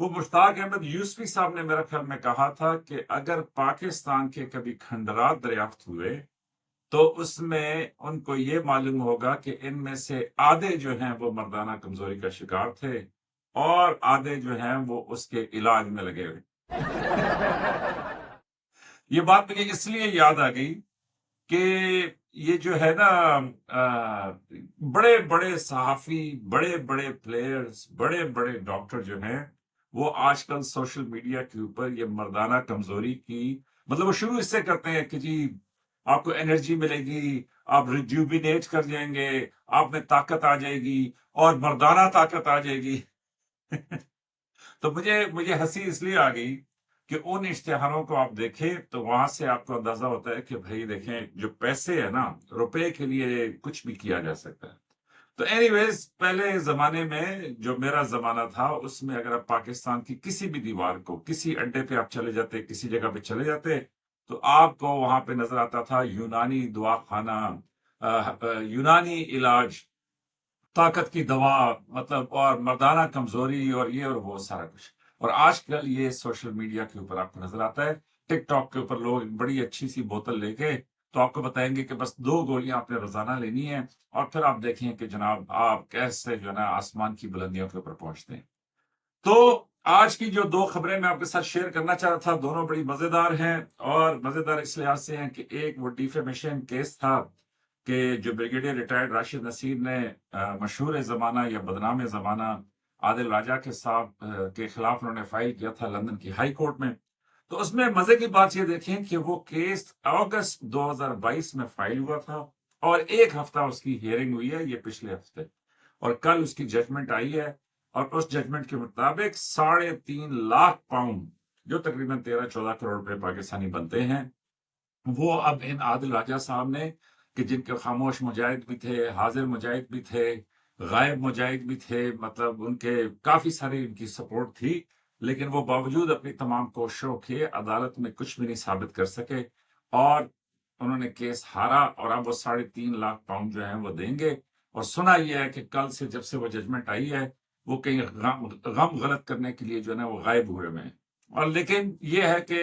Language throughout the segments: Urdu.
وہ مشتاق احمد یوسفی صاحب نے میرا خیال میں کہا تھا کہ اگر پاکستان کے کبھی کھنڈرات دریافت ہوئے تو اس میں ان کو یہ معلوم ہوگا کہ ان میں سے آدھے جو ہیں وہ مردانہ کمزوری کا شکار تھے اور آدھے جو ہیں وہ اس کے علاج میں لگے ہوئے۔ یہ بات مجھے اس لیے یاد آ گئی کہ یہ جو ہے نا بڑے بڑے صحافی، بڑے بڑے پلیئرز، بڑے بڑے ڈاکٹر جو ہیں وہ آج کل سوشل میڈیا کے اوپر یہ مردانہ کمزوری کی مطلب وہ شروع اس سے کرتے ہیں کہ جی آپ کو انرجی ملے گی، آپ ریجوبینیٹ کر جائیں گے، آپ میں طاقت آ جائے گی اور مردانہ طاقت آ جائے گی۔ تو مجھے ہنسی اس لیے آ گئی کہ ان اشتہاروں کو آپ دیکھیں تو وہاں سے آپ کو اندازہ ہوتا ہے کہ بھائی دیکھیں جو پیسے ہیں نا، روپے کے لیے کچھ بھی کیا جا سکتا ہے۔ تو اینی ویز پہلے زمانے میں جو میرا زمانہ تھا اس میں اگر آپ پاکستان کی کسی بھی دیوار کو، کسی اڈے پہ آپ چلے جاتے، کسی جگہ پہ چلے جاتے تو آپ کو وہاں پہ نظر آتا تھا یونانی دوا خانہ، یونانی علاج، طاقت کی دوا، مطلب اور مردانہ کمزوری اور یہ اور وہ سارا کچھ۔ اور آج کل یہ سوشل میڈیا کے اوپر آپ کو نظر آتا ہے، ٹک ٹاک کے اوپر لوگ ایک بڑی اچھی سی بوتل لے کے تو آپ کو بتائیں گے کہ بس 2 گولیاں آپ نے روزانہ لینی ہیں اور پھر آپ دیکھیں کہ جناب آپ کیسے جو ہے نا آسمان کی بلندیوں کے اوپر پہنچتے ہیں۔ تو آج کی جو 2 خبریں میں آپ کے ساتھ شیئر کرنا چاہ رہا تھا، دونوں بڑی مزیدار ہیں اور مزیدار اس لحاظ سے ہیں کہ ایک وہ ڈیفیمیشن کیس تھا کہ جو بریگیڈیئر ریٹائرڈ راشد نصیر نے مشہور زمانہ یا بدنام زمانہ عادل راجہ کے صاحب کے خلاف انہوں نے فائل کیا تھا لندن کی ہائی کورٹ میں۔ تو اس میں مزے کی بات یہ دیکھیں کہ وہ کیس اگست 2022 میں فائل ہوا تھا اور 1 ہفتہ اس کی ہیئرنگ ہوئی ہے، یہ پچھلے ہفتے، اور کل اس کی ججمنٹ آئی ہے اور اس ججمنٹ کے مطابق 3.5 لاکھ پاؤنڈ جو تقریباً 13-14 کروڑ روپے پاکستانی بنتے ہیں وہ اب ان عادل راجہ صاحب نے، کہ جن کے خاموش مجاہد بھی تھے، حاضر مجاہد بھی تھے، غائب مجاہد بھی تھے، مطلب ان کے کافی ساری ان کی سپورٹ تھی، لیکن وہ باوجود اپنی تمام کوششوں کے عدالت میں کچھ بھی نہیں ثابت کر سکے اور انہوں نے کیس ہارا اور اب وہ 3.5 لاکھ پاؤنڈ جو ہیں وہ دیں گے۔ اور سنا یہ ہے کہ کل سے جب سے وہ ججمنٹ آئی ہے وہ کہیں غم غلط کرنے کے لیے جو ہے نا وہ غائب ہوئے ہوئے ہیں۔ اور لیکن یہ ہے کہ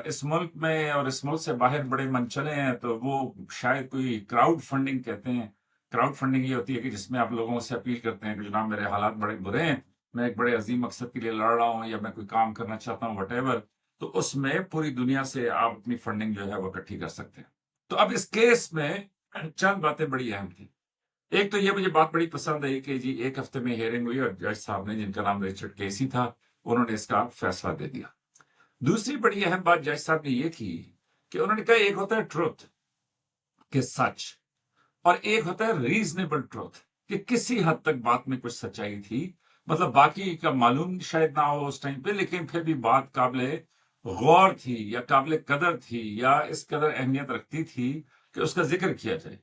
اس ملک میں اور اس ملک سے باہر بڑے منچلے ہیں تو وہ شاید کوئی کراؤڈ فنڈنگ کہتے ہیں۔ کراؤڈ فنڈنگ یہ ہوتی ہے کہ جس میں آپ لوگوں سے اپیل کرتے ہیں کہ جناب میرے حالات بڑے برے ہیں، میں ایک بڑے عظیم مقصد کے لیے لڑ رہا ہوں یا میں کوئی کام کرنا چاہتا ہوں وٹ ایور، تو اس میں پوری دنیا سے آپ اپنی فنڈنگ جو ہے وہ اکٹھی کر سکتے ہیں۔ تو اب اس کیس میں چند باتیں بڑی اہم تھیں۔ ایک تو یہ مجھے بات بڑی پسند آئی کہ جی 1 ہفتے میں ہیئرنگ ہوئی اور جج صاحب نے، جن کا نام رچرڈ کیسی تھا، انہوں نے اس کا فیصلہ دے دیا۔ دوسری بڑی اہم بات جج صاحب نے یہ کی کہ انہوں نے کہا ایک ہوتا ہے ٹروتھ، کہ سچ، اور ایک ہوتا ہے ریزنیبل ٹروتھ، کہ کسی حد تک بات میں کچھ سچائی تھی، مطلب باقی کا معلوم شاید نہ ہو اس ٹائم پہ لیکن پھر بھی بات قابل غور تھی یا قابل قدر تھی یا اس قدر اہمیت رکھتی تھی کہ اس کا ذکر کیا جائے۔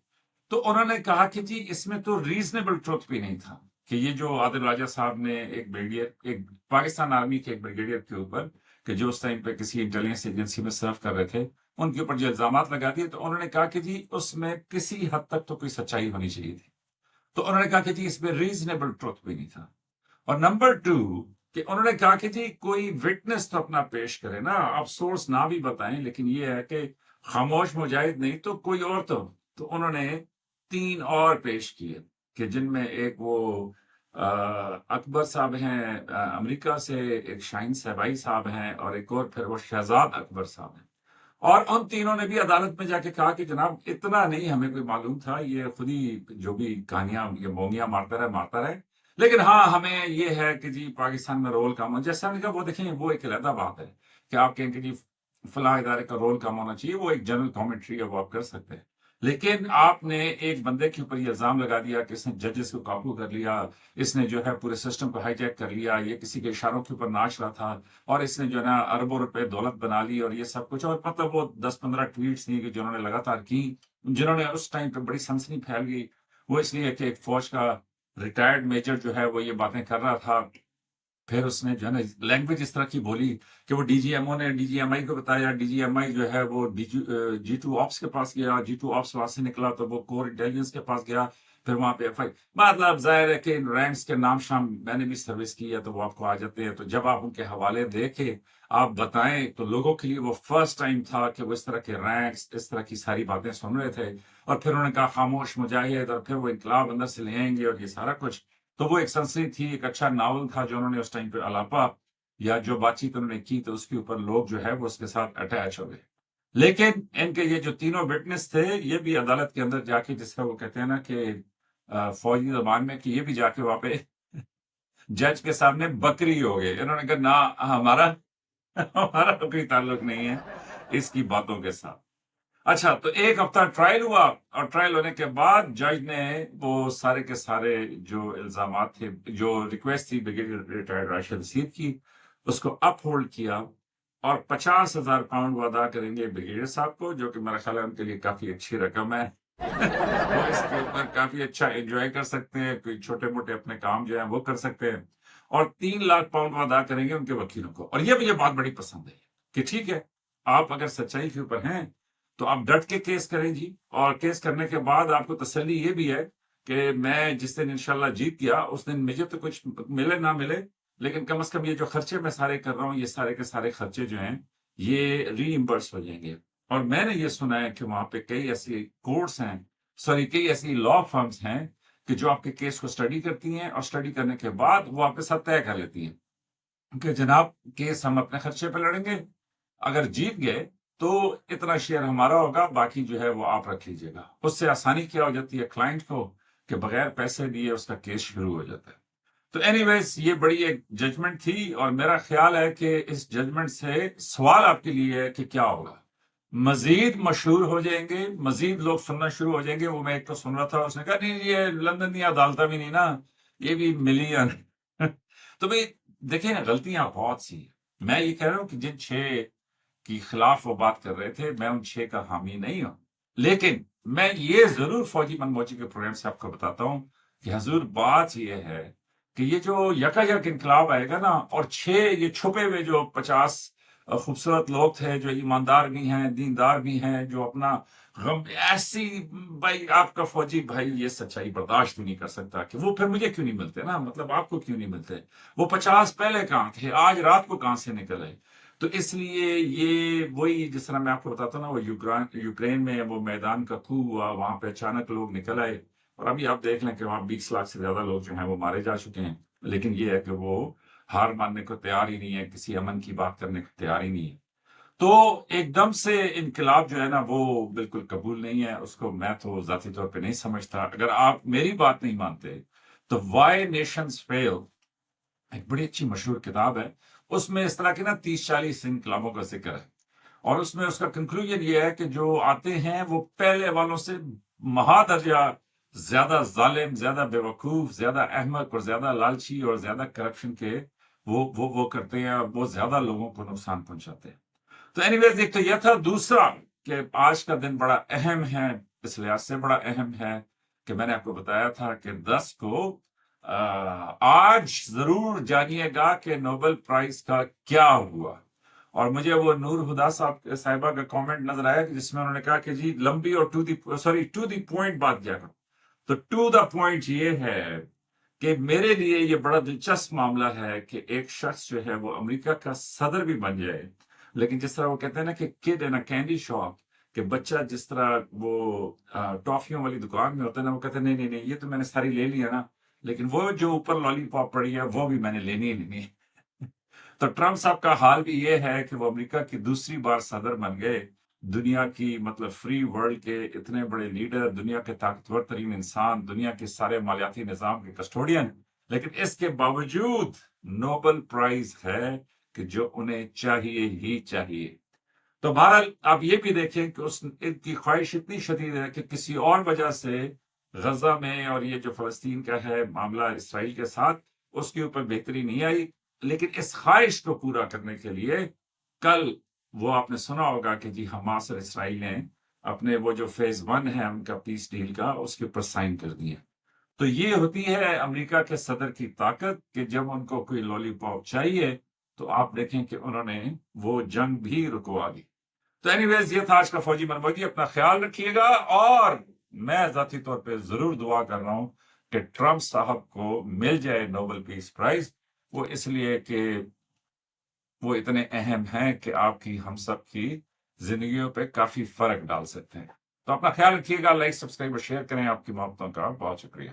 تو انہوں نے کہا کہ جی اس میں تو ریزنیبل ٹروتھ بھی نہیں تھا کہ یہ جو عادل راجہ صاحب نے ایک پاکستان آرمی کے ایک بریگیڈیئر کے اوپر، کہ جو اس ٹائم پہ کسی انٹیلیجنس ایجنسی میں سرو کر رہے تھے، ان کے اوپر جو الزامات لگا دیے، تو انہوں نے کہا کہ جی اس میں کسی حد تک تو کوئی سچائی ہونی چاہیے تھی۔ تو انہوں نے کہا کہ جی اس میں ریزنیبل ٹروتھ بھی نہیں تھا۔ اور نمبر 2 کہ انہوں نے کہا کہ جی کوئی وٹنس تو اپنا پیش کرے نا، آپ سورس نہ بھی بتائیں لیکن یہ ہے کہ خاموش مجاہد نہیں تو کوئی اور تو انہوں نے 3 اور پیش کیے کہ جن میں ایک وہ اکبر صاحب ہیں امریکہ سے، ایک شاہین صاحبائی صاحب ہیں اور ایک اور پھر وہ شہزاد اکبر صاحب ہیں۔ اور ان تینوں نے بھی عدالت میں جا کے کہا کہ جناب اتنا نہیں ہمیں کوئی معلوم تھا، یہ خود ہی جو بھی کہانیاں یہ مونگیاں مارتا رہے، لیکن ہاں ہمیں یہ ہے کہ جی پاکستان میں رول کم ہو، جیسا ہم نے کہا وہ دیکھیں وہ ایک علیحدہ بات ہے کہ آپ کہیں کہ جی فلاں ادارے کا رول کم ہونا چاہیے، وہ ایک جنرل کامنٹری ہے، وہ آپ کر سکتے ہیں، لیکن آپ نے ایک بندے کے اوپر یہ الزام لگا دیا کہ اس نے ججز کو قابو کر لیا، اس نے جو ہے پورے سسٹم کو ہائی جیک کر لیا، یہ کسی کے اشاروں کے اوپر ناچ رہا تھا اور اس نے جو ہے نا اربوں روپے دولت بنا لی اور یہ سب کچھ، اور مطلب وہ 10-15 ٹویٹس تھیں کہ جنہوں نے لگاتار کی، جنہوں نے اس ٹائم پہ بڑی سنسنی پھیل گئی۔ وہ اس لیے کہ ایک فوج کا ریٹائرڈ میجر جو ہے وہ یہ باتیں کر رہا تھا، پھر اس نے جو ہے نا لینگویج اس طرح کی بولی کہ وہ ڈی جی ایم او نے ڈی جی ایم آئی کو بتایا، ڈی جی ایم آئی جو ہے وہ جی 2 آپس کے پاس گیا، جی 2 آپس وہاں سے نکلا تو وہ کور انٹیلیجنس کے پاس گیا، پھر وہاں پہ ایف آئی، مطلب ظاہر ہے کہ رینکس کے نام شام میں نے بھی سروس کی ہے تو وہ آپ کو آ جاتے ہیں، تو جب آپ ان کے حوالے دیکھیں، آپ بتائیں، تو لوگوں کے لیے وہ فرسٹ ٹائم تھا کہ وہ اس طرح کے رینکس، اس طرح کی ساری باتیں سن رہے تھے، اور پھر انہوں نے کہا خاموش مجاہد، اور پھر وہ انقلاب اندر سے لے آئیں گے اور یہ سارا کچھ. تو وہ ایک سنسنی تھی، ایک اچھا ناول تھا جو انہوں نے اس ٹائم پہ الاپا یا جو بات چیت انہوں نے کی، تو اس کے اوپر لوگ جو ہے وہ اس کے ساتھ اٹیچ ہو گئے. لیکن ان کے یہ جو تینوں وٹنس تھے، یہ بھی عدالت کے اندر جا کے، جس طرح وہ کہتے ہیں نا کہ فوجی زبان میں، کہ یہ بھی جا کے وہاں پہ جج کے سامنے بکری ہو گئے. انہوں نے کہا نہ، ہمارا ہمارا تو کوئی تعلق نہیں ہے اس کی باتوں کے ساتھ. اچھا، تو ایک ہفتہ ٹرائل ہوا، اور ٹرائل ہونے کے بعد جج نے وہ سارے کے سارے جو الزامات تھے، جو ریکویسٹ تھی بریگیڈیئر ریٹائرڈ راشد حسین کی، اس کو اپ ہولڈ کیا، اور 50,000 پاؤنڈ وہ ادا کریں گے بریگیڈیئر صاحب کو، جو کہ میرا خیال ہے ان کے لیے کافی اچھی رقم ہے. وہ اس کے اوپر کافی اچھا انجوائے کر سکتے ہیں، کوئی چھوٹے موٹے اپنے کام جو ہیں وہ کر سکتے ہیں. اور 3 لاکھ پاؤنڈ وہ ادا کریں گے ان کے وکیلوں کو. اور یہ مجھے بات بڑی پسند ہے کہ ٹھیک ہے، آپ اگر سچائی کے اوپر ہیں تو آپ ڈٹ کے کیس کریں جی، اور کیس کرنے کے بعد آپ کو تسلی یہ بھی ہے کہ میں جس دن انشاءاللہ جیت گیا، اس دن مجھے تو کچھ ملے نہ ملے، لیکن کم از کم یہ جو خرچے میں سارے کر رہا ہوں، یہ سارے کے سارے خرچے جو ہیں یہ ری امبرس ہو جائیں گے. اور میں نے یہ سنا ہے کہ وہاں پہ کئی ایسی کورٹس ہیں، سوری کئی ایسی لا فرمز ہیں کہ جو آپ کے کیس کو اسٹڈی کرتی ہیں، اور اسٹڈی کرنے کے بعد وہ آپ کے ساتھ طے کر لیتی ہیں کہ جناب کیس ہم اپنے خرچے پہ لڑیں گے، اگر جیت گئے تو اتنا شیئر ہمارا ہوگا، باقی جو ہے وہ آپ رکھ لیجیے گا. اس سے آسانی کیا ہو جاتی ہے کلائنٹ کو کہ بغیر پیسے دیے اس کا کیس شروع ہو جاتا ہے. تو اینی ویز یہ بڑی ایک ججمنٹ تھی، اور میرا خیال ہے کہ اس ججمنٹ سے سوال آپ کے لیے ہے کہ کیا ہوگا. مزید مشہور ہو جائیں گے، مزید لوگ سننا شروع ہو جائیں گے. وہ میں ایک تو سن رہا تھا، اس نے کہا نہیں یہ لندن کی عدالتیں بھی نہیں نا، یہ بھی ملین. تو بھئی دیکھیں غلطیاں بہت سی ہیں. میں یہ کہہ رہا ہوں کہ جن 6 کی خلاف وہ بات کر رہے تھے، میں ان 6 کا حامی نہیں ہوں، لیکن میں یہ ضرور فوجی منموجی کے پروگرام سے آپ کو بتاتا ہوں کہ حضور بات یہ ہے کہ یہ جو یکا یک انقلاب آئے گا نا، اور 6 یہ چھپے ہوئے جو 50 خوبصورت لوگ تھے، جو ایماندار بھی ہیں، دیندار بھی ہیں، جو اپنا غم ایسی، بھائی آپ کا فوجی بھائی یہ سچائی برداشت بھی نہیں کر سکتا کہ وہ پھر مجھے کیوں نہیں ملتے نا، مطلب آپ کو کیوں نہیں ملتے، وہ 50 پہلے کہاں تھے، آج رات کو کہاں سے نکل آئے. تو اس لیے یہ وہی جس طرح میں آپ کو بتاتا ہوں نا، وہ یوکرین میں وہ میدان کا کھو ہوا، وہاں پہ اچانک لوگ نکل آئے، اور ابھی آپ دیکھ لیں کہ وہاں 20 لاکھ سے زیادہ لوگ جو ہیں وہ مارے جا چکے ہیں. لیکن یہ ہے کہ وہ ہار ماننے کو تیار ہی نہیں ہے، کسی امن کی بات کرنے کو تیار ہی نہیں ہے. تو ایک دم سے انقلاب جو ہے نا وہ بالکل قبول نہیں ہے، اس کو میں تو ذاتی طور پہ نہیں سمجھتا. اگر آپ میری بات نہیں مانتے تو وائی نیشنز فیل ایک بڑی اچھی مشہور کتاب ہے، اس میں اس طرح کے نا 30-40 انقلابوں کا ذکر ہے، اور اس میں اس کا کنکلوژن یہ ہے کہ جو آتے ہیں وہ پہلے والوں سے مہا درجہ زیادہ ظالم، زیادہ بے وقوف، زیادہ احمق، اور زیادہ لالچی، اور زیادہ کرپشن کے وہ کرتے ہیں، اور وہ زیادہ لوگوں کو نقصان پہنچاتے ہیں. تو اینی ویز ایک تو یہ تھا. دوسرا کہ آج کا دن بڑا اہم ہے، اس لحاظ سے بڑا اہم ہے کہ میں نے آپ کو بتایا تھا کہ 10 کو آج ضرور جانیے گا کہ نوبل پرائز کا کیا ہوا. اور مجھے وہ نور ہدا صاحبہ کا کامنٹ نظر آیا کہ جس میں انہوں نے کہا کہ جی لمبی اور ٹو دی پوائنٹ بات کیا کروں. تو ٹو دا پوائنٹ یہ ہے کہ میرے لیے یہ بڑا دلچسپ معاملہ ہے کہ ایک شخص جو ہے وہ امریکہ کا صدر بھی بن جائے، لیکن جس طرح وہ کہتے ہیں نا کہ کڈ ان اے کینڈی شاپ، کہ بچہ جس طرح وہ ٹافیوں والی دکان میں ہوتا ہے نا، وہ کہتے ہیں نہیں نہیں نہیں، یہ تو میں نے ساری لے لی ہے نا، لیکن وہ جو اوپر لالی پاپ پڑی ہے وہ بھی میں نے لینی ہی لینی ہے. تو ٹرمپ صاحب کا حال بھی یہ ہے کہ وہ امریکہ کی دوسری بار صدر بن گئے، دنیا کی مطلب فری ورلڈ کے اتنے بڑے لیڈر، دنیا کے طاقتور ترین انسان، دنیا کے سارے مالیاتی نظام کے کسٹوڈین، لیکن اس کے باوجود نوبل پرائز ہے کہ جو انہیں چاہیے ہی چاہیے. تو بہرحال آپ یہ بھی دیکھیں کہ ان کی خواہش اتنی شدید ہے کہ کسی اور وجہ سے غزہ میں، اور یہ جو فلسطین کا ہے معاملہ اسرائیل کے ساتھ، اس کے اوپر بہتری نہیں آئی. لیکن اس خواہش کو پورا کرنے کے لیے کل وہ آپ نے سنا ہوگا کہ جی حماس اور اسرائیل نے اپنے وہ جو فیز 1 ہے ان کا پیس ڈیل کا، اس کے اوپر سائن کر دیے. تو یہ ہوتی ہے امریکہ کے صدر کی طاقت کہ جب ان کو کوئی لولی پاپ چاہیے تو آپ دیکھیں کہ انہوں نے وہ جنگ بھی رکوا دی. تو اینی ویز یہ تھا آج کا فوجی منموجی. اپنا خیال رکھیے گا، اور میں ذاتی طور پہ ضرور دعا کر رہا ہوں کہ ٹرمپ صاحب کو مل جائے نوبل پیس پرائز، وہ اس لیے کہ وہ اتنے اہم ہیں کہ آپ کی ہم سب کی زندگیوں پہ کافی فرق ڈال سکتے ہیں۔ تو اپنا خیال رکھیے گا، لائک سبسکرائب اور شیئر کریں۔ آپ کی محبتوں کا بہت شکریہ۔